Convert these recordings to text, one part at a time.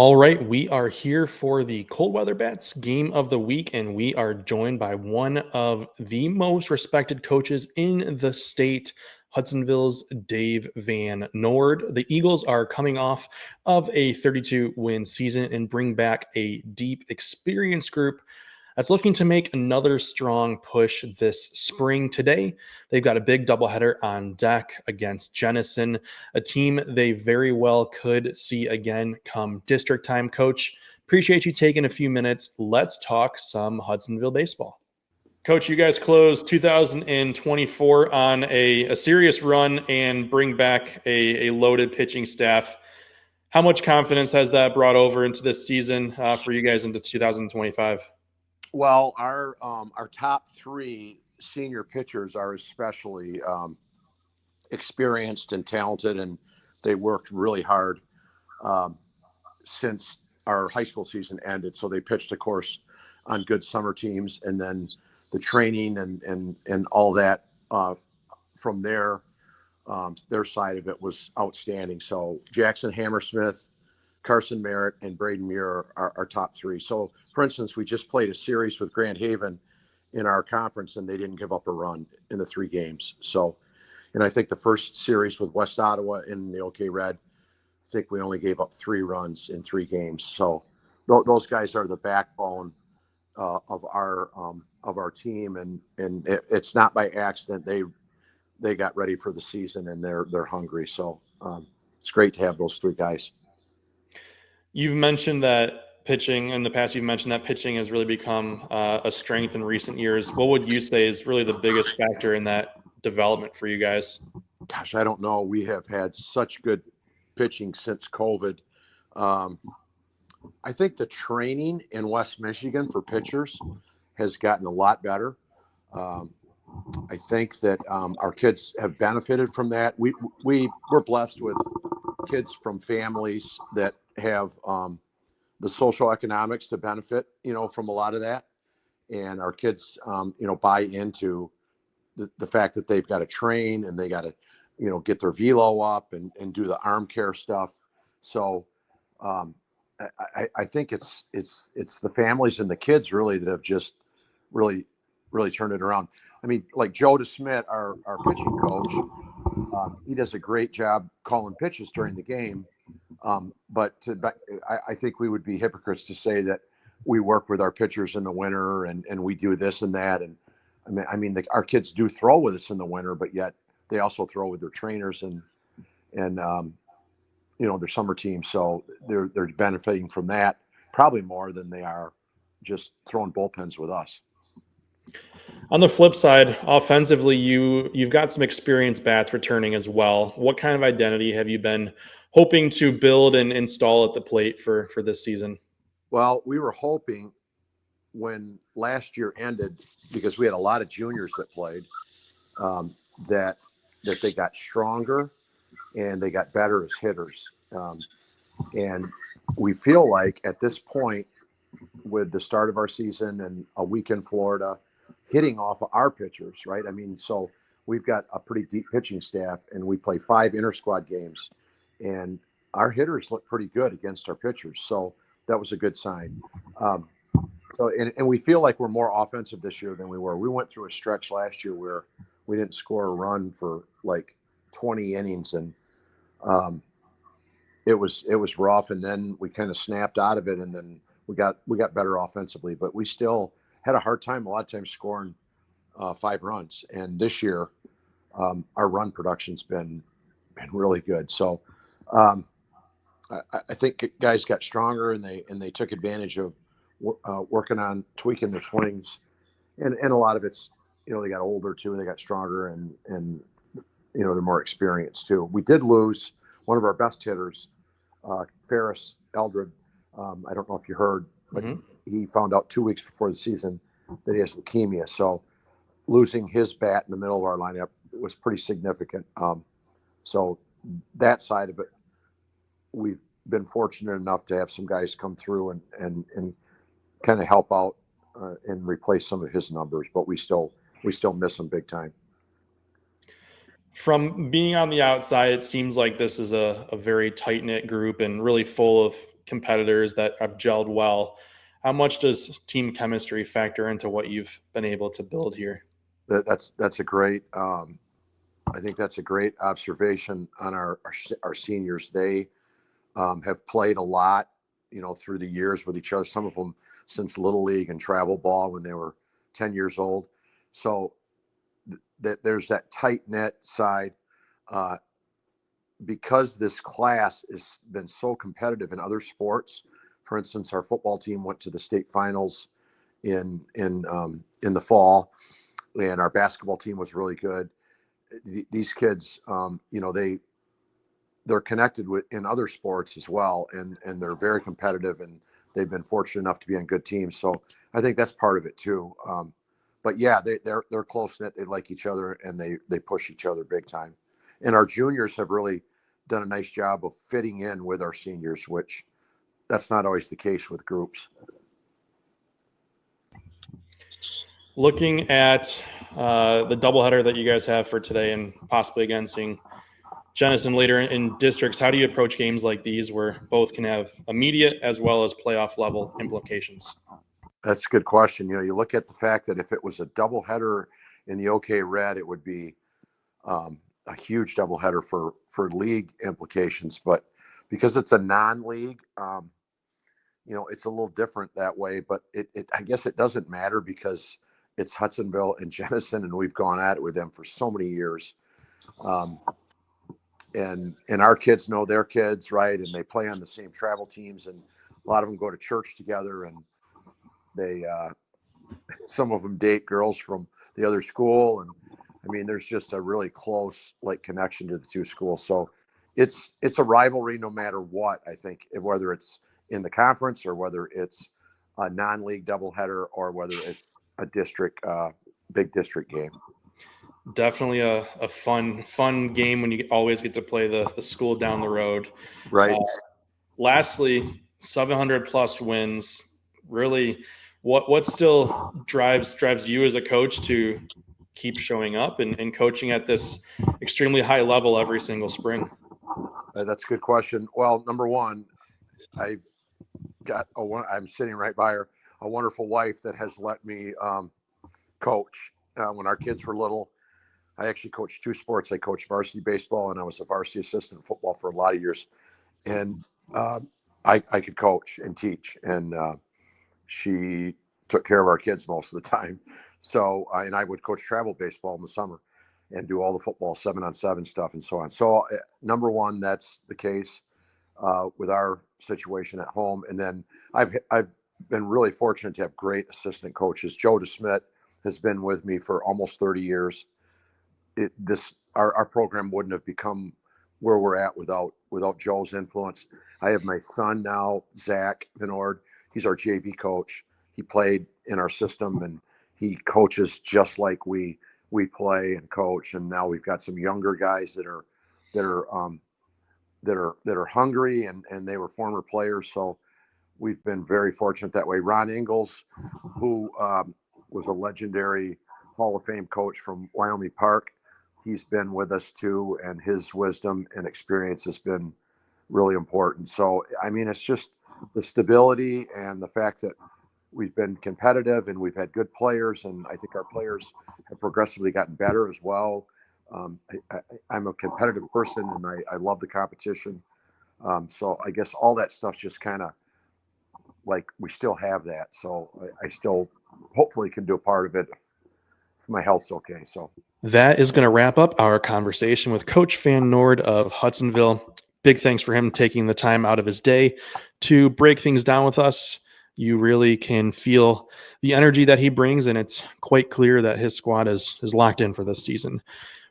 All right, we are here for the Cold Weather Bats game of the week, and we are joined by one of the most respected coaches in the state, Hudsonville's Dave Van Noord. The Eagles are coming off of a 32-win season and bring back a deep, experienced group that's looking to make another strong push this spring. Today, they've got a big doubleheader on deck against Jenison, a team they very well could see again come district time. Coach, appreciate you taking a few minutes. Let's talk some Hudsonville baseball. Coach, you guys closed 2024 on a serious run and bring back a loaded pitching staff. How much confidence has that brought over into this season for you guys into 2025? Well, our top three senior pitchers are especially experienced and talented, and they worked really hard since our high school season ended. So they pitched, of course, on good summer teams, and then the training and all that from their side of it was outstanding. So Jackson Hammersmith, Carson Merritt, and Braden Muir are our top three. So, for instance, we just played a series with Grand Haven in our conference, and they didn't give up a run in the 3 games. So, and I think the first series with West Ottawa in the OK Red, I think we only gave up 3 runs in 3 games. So those guys are the backbone of our team, and it's not by accident. They got ready for the season, and they're hungry. So it's great to have those 3 guys. You've mentioned that pitching in the past. You've mentioned that pitching has really become a strength in recent years. What would you say is really the biggest factor in that development for you guys? Gosh, I don't know. We have had such good pitching since COVID. I think the training in West Michigan for pitchers has gotten a lot better. I think that our kids have benefited from that. We're blessed with kids from families that have the social economics to benefit, from a lot of that. And our kids, buy into the fact that they've got to train and they got to, get their velo up and do the arm care stuff. So I think it's the families and the kids really that have just really turned it around. I mean, like Joe DeSmit, our pitching coach, he does a great job calling pitches during the game. But I think we would be hypocrites to say that we work with our pitchers in the winter and we do this and that. And our kids do throw with us in the winter, but yet they also throw with their trainers and their summer team. So they're benefiting from that probably more than they are just throwing bullpens with us. On the flip side, offensively, you've got some experienced bats returning as well. What kind of identity have you been hoping to build and install at the plate for this season? Well, we were hoping when last year ended, because we had a lot of juniors that played, that they got stronger and they got better as hitters. And we feel like at this point, with the start of our season and a week in Florida, hitting off of our pitchers, right? I mean, so we've got a pretty deep pitching staff, and we play 5 inter-squad games, and our hitters look pretty good against our pitchers. So that was a good sign. And we feel like we're more offensive this year than we were. We went through a stretch last year where we didn't score a run for like 20 innings, and it was rough. And then we kind of snapped out of it, and then we got better offensively, but we still had a hard time a lot of times scoring 5 runs. And this year, our run production's been really good. So I think guys got stronger, and they took advantage of working on tweaking their swings, and a lot of it's they got older too, and they got stronger, and they're more experienced too. We did lose one of our best hitters, Ferris Eldred. I don't know if you heard, but he found out 2 weeks before the season that he has leukemia. So losing his bat in the middle of our lineup was pretty significant. So that side of it, we've been fortunate enough to have some guys come through and kind of help out and replace some of his numbers, but we still miss him big time. From being on the outside, it seems like this is a very tight-knit group and really full of competitors that have gelled well. How much does team chemistry factor into what you've been able to build here? That's a great. I think that's a great observation on our seniors. They have played a lot, through the years with each other. Some of them since Little League and travel ball when they were 10 years old. So there's that tight knit side. Because this class has been so competitive in other sports. For instance, our football team went to the state finals in the fall, and our basketball team was really good. These kids, they're connected with in other sports as well, and they're very competitive, and they've been fortunate enough to be on good teams. So I think that's part of it too. But yeah, they're close knit. They like each other, and they push each other big time. And our juniors have really done a nice job of fitting in with our seniors, which that's not always the case with groups. Looking at the doubleheader that you guys have for today and possibly against Jenison later in districts, how do you approach games like these where both can have immediate as well as playoff level implications? That's a good question. You look at the fact that if it was a doubleheader in the OK Red, it would be a huge doubleheader for league implications, but because it's a non-league, it's a little different that way. But I guess it doesn't matter because it's Hudsonville and Jenison, and we've gone at it with them for so many years. And our kids know their kids, right? And they play on the same travel teams, and a lot of them go to church together, and they some of them date girls from the other school, and I mean, there's just a really close connection to the two schools. So it's a rivalry no matter what, I think, whether it's in the conference or whether it's a non-league doubleheader or whether it's a district, big district game. Definitely a fun game when you always get to play the school down the road. Right. Lastly, 700 plus wins. Really, what still drives you as a coach to keep showing up and coaching at this extremely high level every single spring? That's a good question. Well, number one, I'm sitting right by her, a wonderful wife that has let me coach. When our kids were little, I actually coached two sports. I coached varsity baseball, and I was a varsity assistant in football for a lot of years. And I could coach and teach, and she took care of our kids most of the time. So, and I would coach travel baseball in the summer and do all the football 7-on-7 stuff and so on. So number one, that's the case with our situation at home. And then I've been really fortunate to have great assistant coaches. Joe DeSmit has been with me for almost 30 years. Our program wouldn't have become where we're at without Joe's influence. I have my son now, Zach Van Noord. He's our JV coach. He played in our system, and he coaches just like we play and coach. And now we've got some younger guys that are hungry, and they were former players. So we've been very fortunate that way. Ron Ingalls, who was a legendary Hall of Fame coach from Wyoming Park, he's been with us too, and his wisdom and experience has been really important. So, I mean, it's just the stability and the fact that we've been competitive and we've had good players, and I think our players have progressively gotten better as well. I'm a competitive person, and I love the competition. So I guess all that stuff's just kind of like we still have that. So I still hopefully can do a part of it if my health's okay. So that is going to wrap up our conversation with Coach Van Noord of Hudsonville. Big thanks for him taking the time out of his day to break things down with us. You really can feel the energy that he brings, and it's quite clear that his squad is locked in for this season.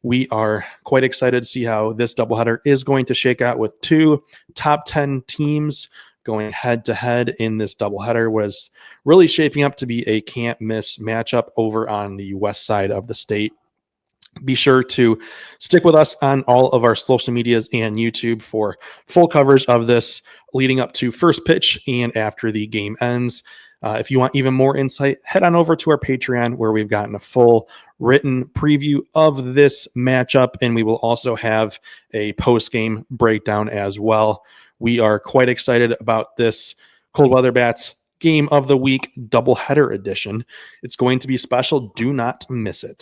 We are quite excited to see how this doubleheader is going to shake out with two top 10 teams going head-to-head in this doubleheader. Was really shaping up to be a can't-miss matchup over on the west side of the state. Be sure to stick with us on all of our social medias and YouTube for full coverage of this leading up to first pitch and after the game ends. If you want even more insight, head on over to our Patreon, where we've gotten a full written preview of this matchup, and we will also have a post-game breakdown as well. We are quite excited about this Cold Weather Bats Game of the Week doubleheader edition. It's going to be special. Do not miss it.